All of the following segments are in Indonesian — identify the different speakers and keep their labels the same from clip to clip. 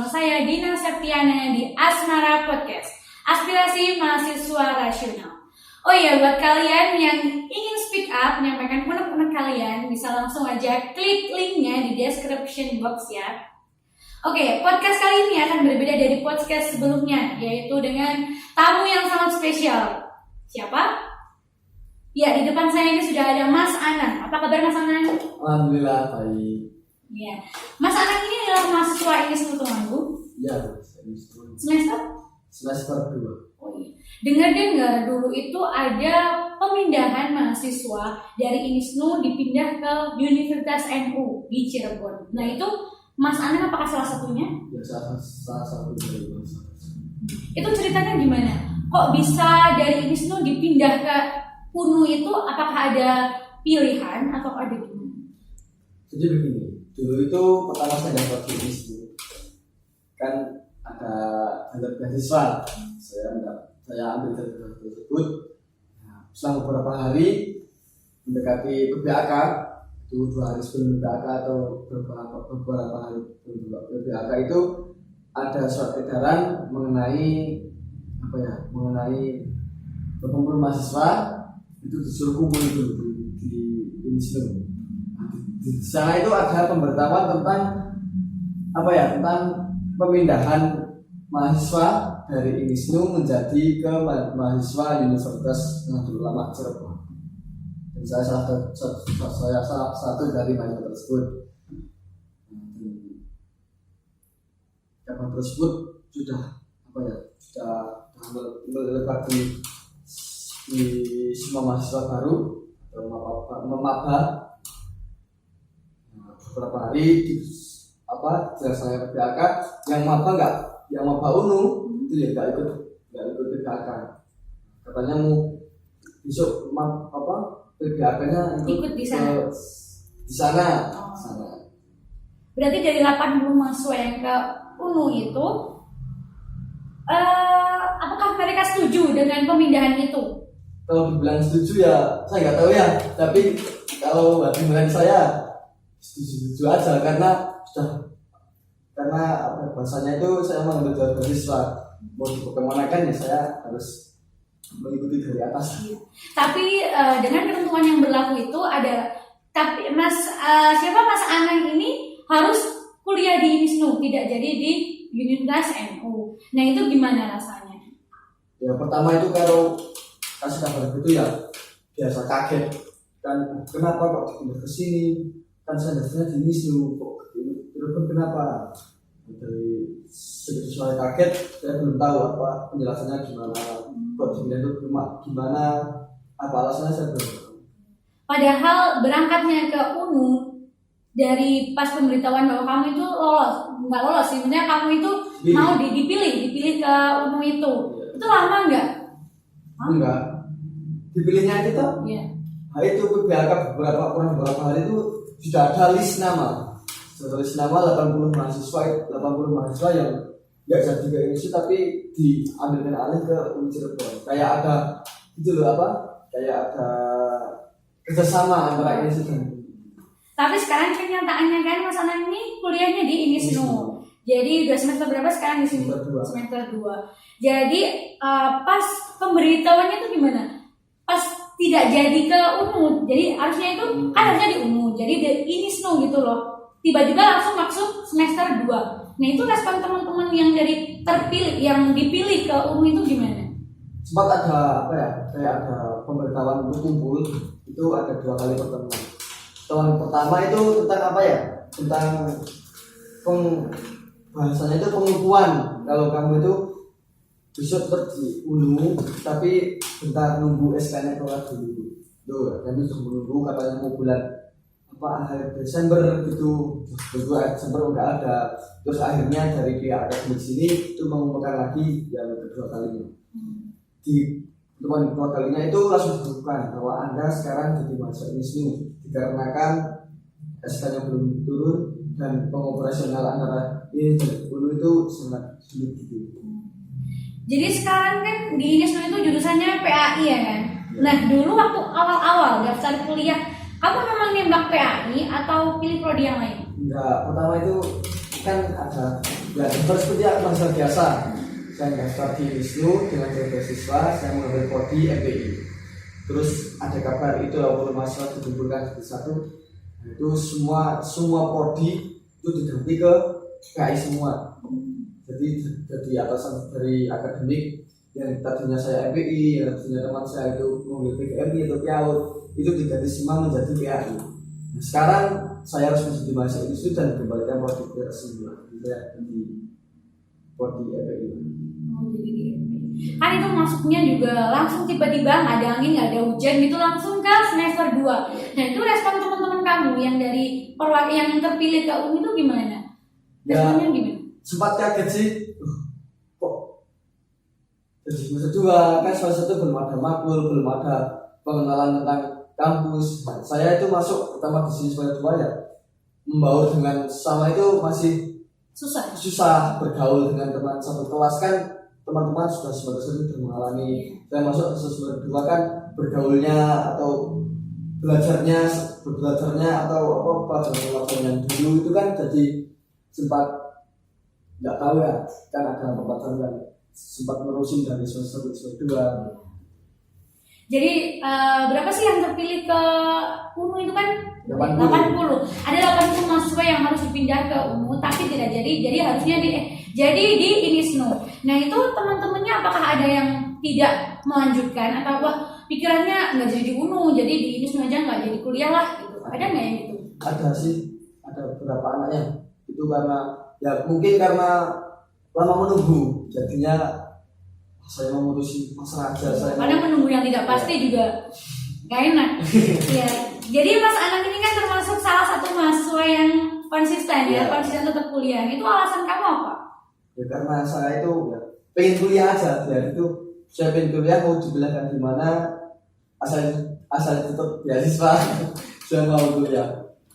Speaker 1: bersama saya Dina Septiana di Asmara Podcast, Aspirasi Mahasiswa Rasional. Oh iya, buat kalian yang ingin speak up, menyampaikan unek-unek kalian, bisa langsung aja klik linknya di description box ya. Oke, podcast kali ini akan berbeda dari podcast sebelumnya, yaitu dengan tamu yang sangat spesial. Siapa? Ya, di depan saya ini sudah ada Mas Anang. Apa kabar Mas Anang?
Speaker 2: Alhamdulillah baik.
Speaker 1: Ya, Mas Anang ini adalah mahasiswa INIS Temanggung.
Speaker 2: Ya, semester 2.
Speaker 1: Oh iya. Dengar-dengar dulu itu ada pemindahan mahasiswa dari INISNU dipindah ke Universitas NU di Cirebon. Nah itu Mas Anang apakah salah satunya?
Speaker 2: Ya, salah satu dari mahasiswa.
Speaker 1: Itu ceritanya gimana? Kok bisa dari INISNU dipindah ke UNU itu? Apakah ada pilihan atau ada gimana?
Speaker 2: Jadi begini, dulu itu pertama saya dapat bisnis itu kan ada jalur beasiswa. Saya ambil jalur tersebut. Nah, setelah beberapa hari mendekati PBAK, itu 2 hari sebelum PBAK atau beberapa hari sebelum PBAK itu ada surat edaran mengenai perkumpulan mahasiswa itu disuruh kumpul dulu di INISNU. Di sana itu ada pemberitahuan tentang pemindahan mahasiswa dari INISNU menjadi ke mahasiswa Universitas Nahdlatul Ulama Cirebon. Dan saya salah satu dari mahasiswa tersebut. Kabar tersebut sudah melebar di semua mahasiswa baru atau memaba. Beberapa hari jelas saya PBAK yang maba UNU itu ya nggak ikut PBAK. Katanya mau besok PBAK-nya
Speaker 1: ikut di sana.
Speaker 2: Di sana.
Speaker 1: Berarti dari 80 mahasiswa yang ke UNU itu apakah mereka setuju dengan pemindahan itu?
Speaker 2: Kalau dibilang setuju ya saya nggak tahu ya, tapi kalau hati nurani saya setuju aja karena bahasanya itu saya mengambil jalur beasiswa, mau dikemanakan ya saya harus mengikuti dari atas.
Speaker 1: Tapi dengan ketentuan yang berlaku itu tapi Mas Anang ini harus kuliah di INISNU, tidak jadi di Universitas NU. Nah itu gimana rasanya?
Speaker 2: Ya pertama itu kalau kasih kabar itu ya biasa kaget kan, kenapa kok dipindah ke sini? Kan saya dasarnya di INISNU kok Cirebon kenapa? Dari segitu saya kaget, saya belum tahu apa penjelasannya gimana, kok dipindah itu gimana, apa alasannya saya belum tahu.
Speaker 1: Padahal berangkatnya ke UNU dari pas pemberitahuan bahwa kamu itu nggak lolos sih, sebenarnya kamu itu mau dipilih ke UNU itu lama nggak?
Speaker 2: Enggak, dipilihnya itu tuh.
Speaker 1: Iya.
Speaker 2: Nah itu PBAK beberapa hari itu sudah ada list nama. Sudah list nama 80 mahasiswa yang nggak jadi ke INISNU tapi diambilkan alih ke UNU Cirebon. Kayak ada kayak ada kerjasama antara INISNU dan. Tapi
Speaker 1: sekarang kenyataannya kan Mas Anang ini kuliahnya di INISNU. Jadi udah semester berapa sekarang di sini? Semester 2. Jadi pas pemberitahuannya itu gimana? Pas tidak jadi ke UNU, jadi harusnya itu kan harusnya di UNU, jadi di INISNU gitu loh. Tiba-tiba langsung masuk semester 2. Nah itu respon teman-teman yang dipilih ke UNU itu gimana?
Speaker 2: Sempat ada kayak ada pemberitahuan untuk kumpul itu ada 2 kali pertemuan. Pertemuan pertama itu tentang bahasanya itu pengukuhan. Kalau kamu itu besok di UNU tapi bentar nunggu SK-nya keluar dulu. Tuh, kami sudah menunggu katanya mau bulan akhir Desember gitu. Terus Desember enggak ada. Terus akhirnya dari pihak akademik sini itu mengumumkan lagi yang kedua kalinya. Di pertemuan kedua kalinya itu langsung disebutkan bahwa Anda sekarang jadi mahasiswa INISNU dikarenakan SK-nya belum turun dan pengoperasional antara ini dan UNU itu sangat sulit gitu.
Speaker 1: Jadi sekarang kan di INISNU itu jurusannya PAI ya kan? Nah dulu waktu awal-awal daftar kuliah, kamu memang nembak PAI atau pilih prodi yang lain?
Speaker 2: Enggak, pertama itu kan ada Ya, daftar seperti mahasiswa biasa. Saya daftar di Wisnu dengan beasiswa, saya mengambil prodi MPI. Terus ada kabar itu 80 mahasiswa dikumpulkan di satu. Nah, itu semua prodi itu diganti ke KI semua. Jadi atasan dari akademik yang tadinya saya MPI, yang tadinya teman saya itu mengambil PGMI atau PIAUD, itu diganti semua menjadi PAI. Nah, sekarang saya harus menjadi mahasiswa itu dan kembalikan prodi ke semua. Saya di prodi MPI.
Speaker 1: Oh, jadi di MPI. Kan itu masuknya juga langsung tiba-tiba nggak ada angin, nggak ada hujan gitu langsung ke semester 2. Nah itu respon teman-teman kamu yang dari yang terpilih ke UNI itu gimana? Responnya gimana?
Speaker 2: Sempat kaget sih, kok jadi semester 2 kan semester 1 belum ada makul, belum ada pengenalan tentang kampus. Nah, saya itu masuk pertama di sini semester 2 ya, membaur dengan sama itu masih susah bergaul dengan teman satu kelas kan. Teman-teman sudah semester 1 sudah mengalami. Saya masuk semester 2 kan bergaulnya atau belajarnya atau apa yang dulu itu kan jadi sempat nggak tahu ya, kan ada pembatasan yang sempat merusim dari semester 2.
Speaker 1: Jadi berapa sih yang terpilih ke UNU itu kan?
Speaker 2: 80.
Speaker 1: Ada 80 mahasiswa yang harus dipindah ke UNU tapi tidak jadi harusnya di INISNU. Nah itu teman-temannya apakah ada yang tidak melanjutkan atau wah pikirannya nggak jadi di UNU, jadi di INISNU aja nggak jadi kuliah lah gitu? Ada nggak yang gitu?
Speaker 2: Ada sih, ada beberapa anaknya itu karena ya mungkin karena lama menunggu jadinya saya memutusin pasrah aja.
Speaker 1: Karena menunggu yang tidak pasti juga nggak enak. Ya, jadi Mas Anang ini kan termasuk salah satu mahasiswa yang konsisten konsisten tetap kuliah. Itu alasan kamu apa?
Speaker 2: Ya karena saya itu ya pengen kuliah aja. Ya itu saya pengen kuliah, mau dibilangkan gimana asal tetap beasiswa. Saya mau kuliah.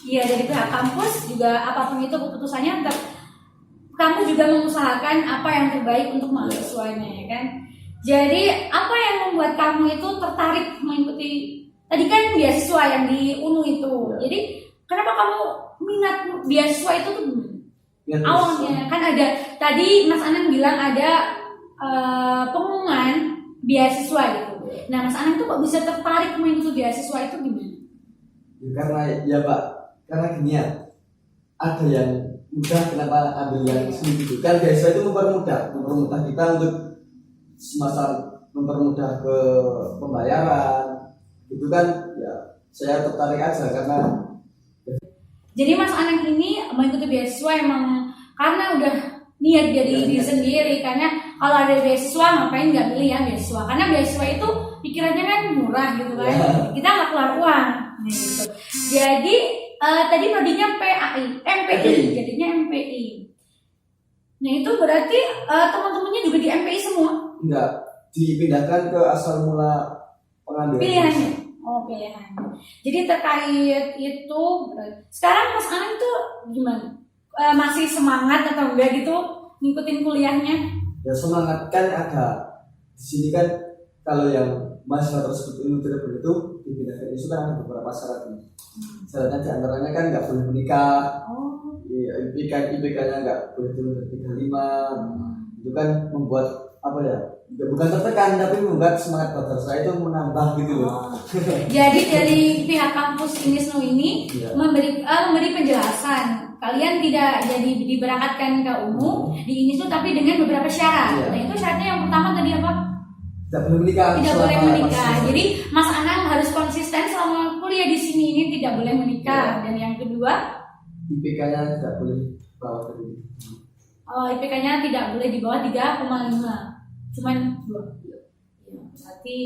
Speaker 1: Iya, dari pihak kampus juga apapun itu keputusannya tetap kamu juga mengusahakan apa yang terbaik untuk mahasiswanya, ya kan? Jadi apa yang membuat kamu itu tertarik mengikuti tadi kan beasiswa yang di UNU itu? Jadi kenapa kamu minat beasiswa itu tuh awalnya? Kan ada tadi Mas Anang bilang ada pengumuman beasiswa gitu. Nah Mas Anang tuh kok bisa tertarik mengikuti beasiswa itu gimana?
Speaker 2: Ya, karena ya Pak, karena gini ya, ada yang mudah kenapa ambil yang sulit itu kan beasiswa itu mempermudah kita untuk semacam mempermudah ke pembayaran itu kan ya saya tertarik aja karena
Speaker 1: jadi Mas Anang ini mengikuti beasiswa emang karena udah niat jadi diri sendiri, karena kalau ada beasiswa ngapain nggak pilih ya beasiswa, karena beasiswa itu pikirannya kan murah gitu kan, kita nggak keluar uang gitu. Jadi tadi prodinya MPI, jadinya MPI. Nah itu berarti teman-temannya juga di MPI semua?
Speaker 2: Enggak, dipindahkan ke asal mula pengambilan
Speaker 1: pilihannya. Oh pilihannya. Jadi terkait itu sekarang Mas Anang itu gimana? Masih semangat atau enggak gitu ngikutin kuliahnya?
Speaker 2: Ya semangat kan ada. Di sini kan kalau yang mahasiswa tersebut ilmu tidak itu dipindahkan itu kan ada beberapa syaratnya. Syaratnya diantaranya kan nggak boleh menikah. IPK-nya nggak boleh turun dari 35. Itu kan membuat apa ya? Bukan tertekan tapi membuat semangat belajar saya itu menambah gitu loh.
Speaker 1: Jadi dari pihak kampus INISNU ini memberi penjelasan kalian tidak jadi diberangkatkan ke UNU di INISNU tapi dengan beberapa syarat. Nah itu syaratnya yang pertama tadi apa?
Speaker 2: Tidak boleh menikah.
Speaker 1: Tidak boleh menikah. Jadi Mas Anang harus konsisten selama kuliah di sini ini tidak boleh menikah. Dan yang kedua
Speaker 2: IPK-nya tidak boleh bawah dari.
Speaker 1: IPK-nya tidak boleh di bawah 3,5. Cuman 2. Ya, berarti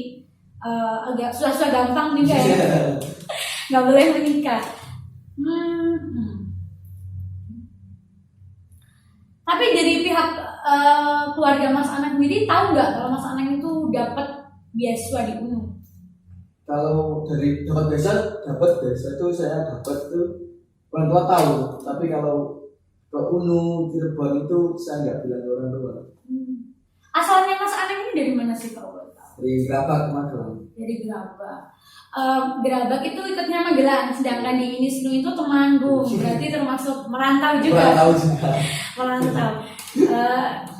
Speaker 1: agak susah gampang juga ya. Nggak boleh menikah. Tapi dari pihak keluarga Mas Anang sendiri tahu nggak kalau Mas Anang itu dapat beasiswa di UNU?
Speaker 2: Kalau dari dapat beasiswa itu saya dapat itu orang tua tahu, tapi kalau ke UNU Cirebon itu saya nggak bilang ke orang tua.
Speaker 1: Asalnya Mas Anang ini dari mana sih kalau boleh tahu?
Speaker 2: Dari Gerabak, Magelang.
Speaker 1: Dari Gerabak. Gerabak itu ikutnya Magelang, sedangkan di INISNU itu Temanggung. Berarti termasuk merantau juga.
Speaker 2: Merantau juga.
Speaker 1: Merantau.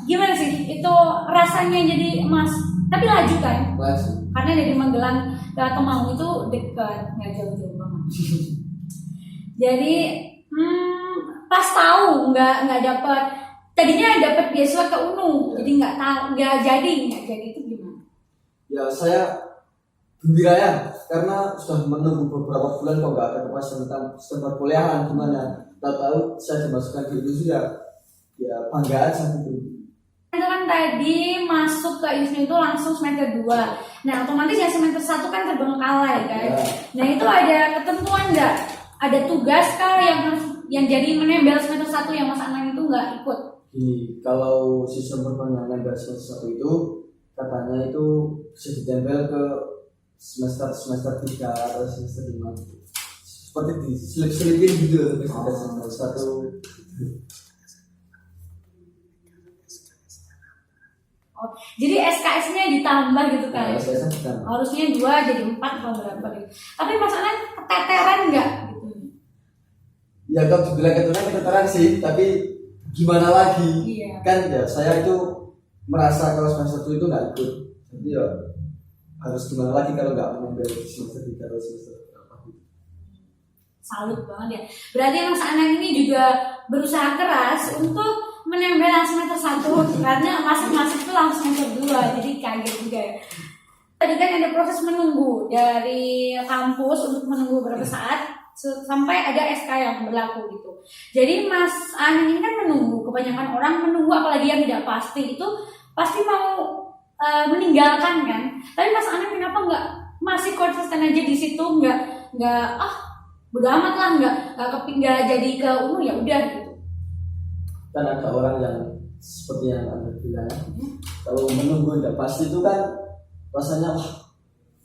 Speaker 1: Gimana sih itu rasanya jadi emas? Tapi laju kan?
Speaker 2: Laju.
Speaker 1: Karena dari Magelang ke Temanggung itu dekat, nggak jauh-jauh banget. Jadi pas tahu nggak dapat, tadinya dapat beasiswa ke UNU, jadi nggak jadi itu gimana?
Speaker 2: Ya saya gembira ya, karena sudah menunggu beberapa bulan kok nggak ada kepastian tentang sistem perkuliahan gimana. Tahu saya dimasukkan di Indonesia, ya bangga aja gitu.
Speaker 1: Itu kan tadi masuk ke ISNU itu langsung semester 2. Nah otomatis ya semester 1 kan terbengkalai kan.
Speaker 2: Ya.
Speaker 1: Nah itu ada ketentuan nggak? Ada tugas kah yang jadi menembel semester 1 yang Mas Anang itu nggak ikut?
Speaker 2: Gini, kalau sistem perpanjangan dari semester 1 itu katanya itu bisa ditempel ke semester 3 atau semester 5 seperti diselip-selipin gitu semester 1.
Speaker 1: Oh, jadi SKS-nya ditambah gitu kan?
Speaker 2: Ya, SKS-nya ditambah.
Speaker 1: Harusnya 2 jadi 4 atau berapa gitu. Tapi Mas Anang keteteran nggak gitu?
Speaker 2: Ya kalau dibilang keteteran sih, tapi gimana lagi?
Speaker 1: Iya.
Speaker 2: Kan ya saya itu merasa kalau semester 1 itu nggak ikut, jadi ya harus gimana lagi kalau nggak mengambil semester 3 atau semester berapa gitu.
Speaker 1: Salut banget ya. Berarti Mas Anang ini juga berusaha keras untuk menembel semester 1 karena masuk itu langsung semester 2, jadi kaget juga ya. Tadi kan ada proses menunggu dari kampus untuk menunggu berapa saat sampai ada SK yang berlaku gitu. Jadi Mas Anang ini kan menunggu, kebanyakan orang menunggu apalagi yang tidak pasti itu pasti mau meninggalkan kan. Tapi Mas Anang kenapa nggak masih konsisten aja di situ, nggak bodo amat lah, nggak jadi ke UNU ya udah gitu.
Speaker 2: Kan ada orang yang seperti yang Anda bilang, kalau menunggu tidak pasti itu kan rasanya wah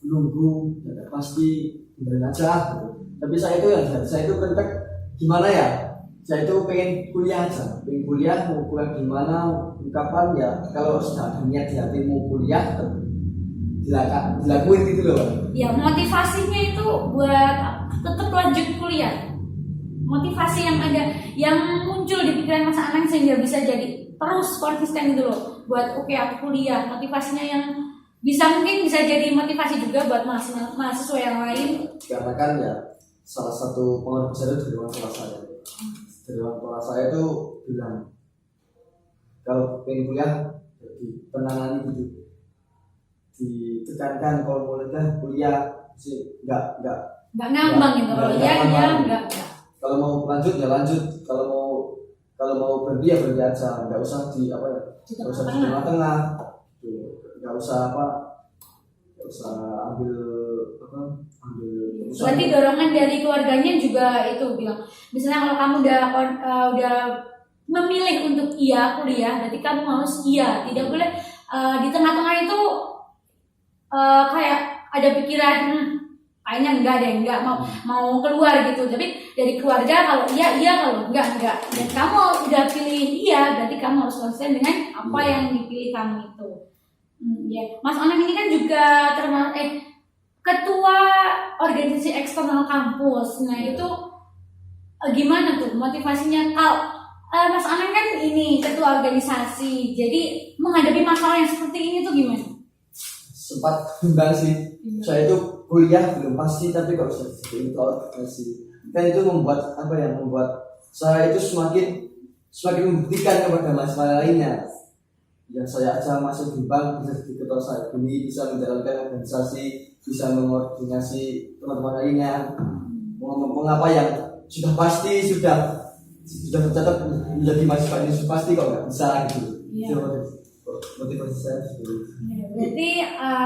Speaker 2: menunggu tidak pasti beneran aja gitu. Tapi saya itu kentek gimana ya, saya itu pengen kuliah aja, pengen kuliah, mau kuliah gimana, kapan ya, kalau sudah ada niat di hati mau kuliah dilakuin gitu loh.
Speaker 1: Ya motivasinya itu buat tetap lanjut kuliah. Motivasi yang ada, yang muncul di pikiran Mas Anang sehingga bisa jadi terus konsisten gitu loh. Buat oke aku kuliah, motivasinya yang mungkin bisa jadi motivasi juga buat mahasiswa yang lain.
Speaker 2: Karena kan ya salah satu pengaruh besar itu dari orang tua saya. Dari orang tua saya itu bilang kalau pengen kuliah jadi penanganan gitu, ditekankan kalau mau kuliah sih nggak
Speaker 1: ngambang gitu. Kalau nggak.
Speaker 2: Kalau mau lanjut ya lanjut, kalau mau berhenti ya berhenti aja, nggak usah di tengah-tengah, nggak usah ambil
Speaker 1: berarti dorongan dari keluarganya juga itu bilang, misalnya kalau kamu udah memilih untuk iya kuliah, berarti kamu harus iya, tidak boleh di tengah-tengah itu kayak ada pikiran kayaknya enggak mau keluar gitu. Tapi dari keluarga kalau iya kalau enggak. Dan kamu udah pilih iya, berarti kamu harus konsisten dengan apa yang dipilih kamu itu. Ya, Mas Anang ini kan juga termasuk ketua organisasi eksternal kampus. Nah itu gimana tuh motivasinya? Kalau Mas Anang kan ini ketua organisasi, jadi menghadapi masalah yang seperti ini tuh gimana?
Speaker 2: Sempat bimbang sih. Saya itu kuliah belum pasti, tapi kalau sudah jadi ketua organisasi kan itu membuat saya itu semakin membuktikan kepada mahasiswa lainnya. Yang saya aja masuk bimbang bisa jadi ketua saya ini, bisa menjalankan organisasi, bisa mengordinasi teman-teman lainnya, mengapa yang sudah pasti sudah tercatat menjadi mahasiswa ini sudah pasti kok nggak bisa gitu.
Speaker 1: Iya.
Speaker 2: Motivasi saya seperti itu.
Speaker 1: Berarti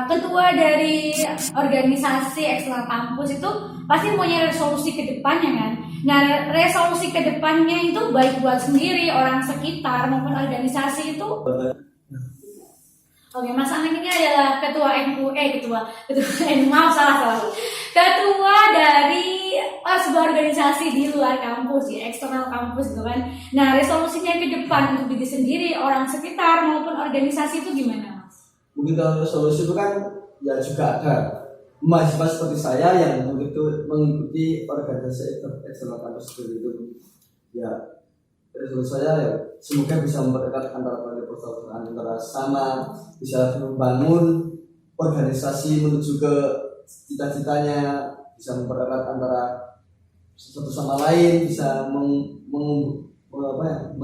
Speaker 1: ketua dari organisasi eksternal kampus itu pasti punya resolusi ke depannya kan. Nah resolusi ke depannya itu baik buat sendiri, orang sekitar maupun organisasi itu. Oke, Mas Anang ini adalah ketua ketua dari sebuah organisasi di luar kampus ya, eksternal kampus gitu kan. Nah, resolusinya ke depan untuk diri sendiri, orang sekitar maupun organisasi itu gimana, Mas?
Speaker 2: Mungkin kalau resolusi itu kan ya juga ada mahasiswa seperti saya yang mengikuti organisasi eksternal kampus seperti itu. Ya resolusi saya ya semoga bisa mempererat antara persaudaraan antara sama, bisa membangun organisasi menuju ke cita-citanya, bisa mempererat antara satu sama lain, bisa menumbuhkan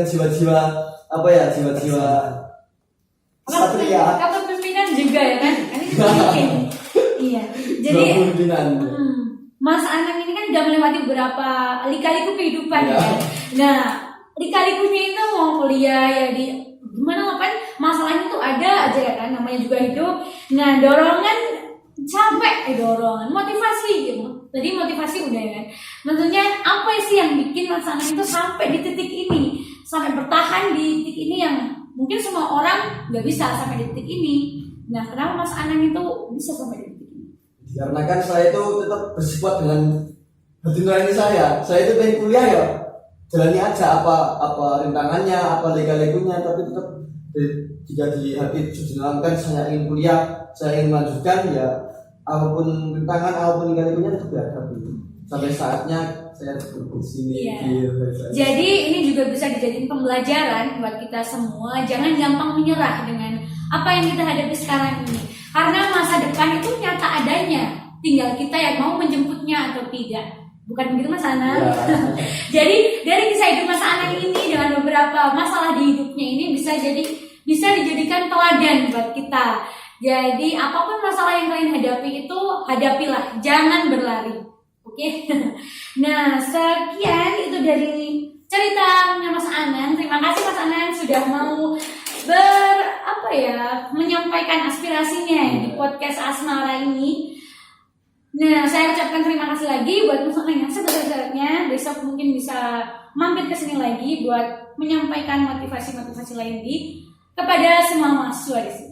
Speaker 2: jiwa-jiwa apa ya, jiwa-jiwa satria.
Speaker 1: Kepemimpinan juga ya kan? Ini juga penting. Iya. Jadi Mas Anang ini kan udah melewati beberapa lika-liku kehidupan ya. Nah, lika-likunya itu mau kuliah ya di gimana kan masalahnya tuh ada aja ya kan, namanya juga hidup. Nah, dorongan motivasi gitu. Tadi motivasi udah ya kan. Maksudnya apa sih yang bikin Mas Anang itu sampai di titik ini, sampai bertahan di titik ini yang mungkin semua orang nggak bisa sampai di titik ini. Nah, kenapa Mas Anang itu bisa sampai di titik ini?
Speaker 2: Karena kan saya itu tetap bersifat dengan hati nurani saya. Saya itu pengen kuliah ya, jalani aja apa rintangannya, apa lika-likunya, tapi tetap jika di hati sudah kan saya ingin kuliah, saya ingin melanjutkan ya, apapun rintangan, apapun lika-likunya tetap dihadapi. Sampai saatnya saya di sini.
Speaker 1: Iya. Jadi ini juga bisa dijadikan pembelajaran buat kita semua. Jangan gampang menyerah dengan apa yang kita hadapi sekarang ini. Karena masa depan itu nyata adanya. Tinggal kita yang mau menjemputnya atau tidak. Bukan begitu Mas Anang? Ya. Jadi dari kisah hidup Mas Anang ini dengan beberapa masalah di hidupnya ini bisa dijadikan teladan buat kita. Jadi apapun masalah yang kalian hadapi itu hadapilah, jangan berlari. Oke. Nah, sekian itu dari ceritanya Mas Anang. Terima kasih Mas Anang sudah mau menyampaikan aspirasinya di podcast Asmara ini. Nah, saya ucapkan terima kasih lagi buat Mas Anang yang sebesar-besarnya. Besok mungkin bisa mampir ke sini lagi buat menyampaikan motivasi-motivasi lain kepada semua mahasiswa di sini.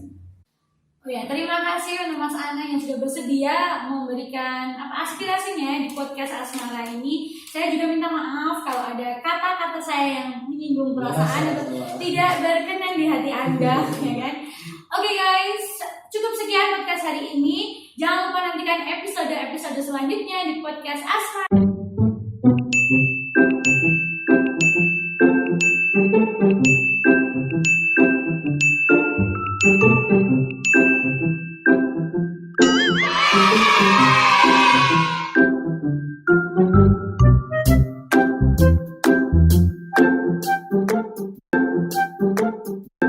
Speaker 1: Oh ya, terima kasih untuk Mas Anang yang sudah bersedia memberikan aspirasinya di podcast Asmara ini. Saya juga minta maaf kalau ada kata-kata saya yang menyinggung perasaan atau tidak berkenan di hati Anda, ya kan? Oke guys, cukup sekian podcast hari ini. Jangan lupa nantikan episode-episode selanjutnya di podcast Asmara.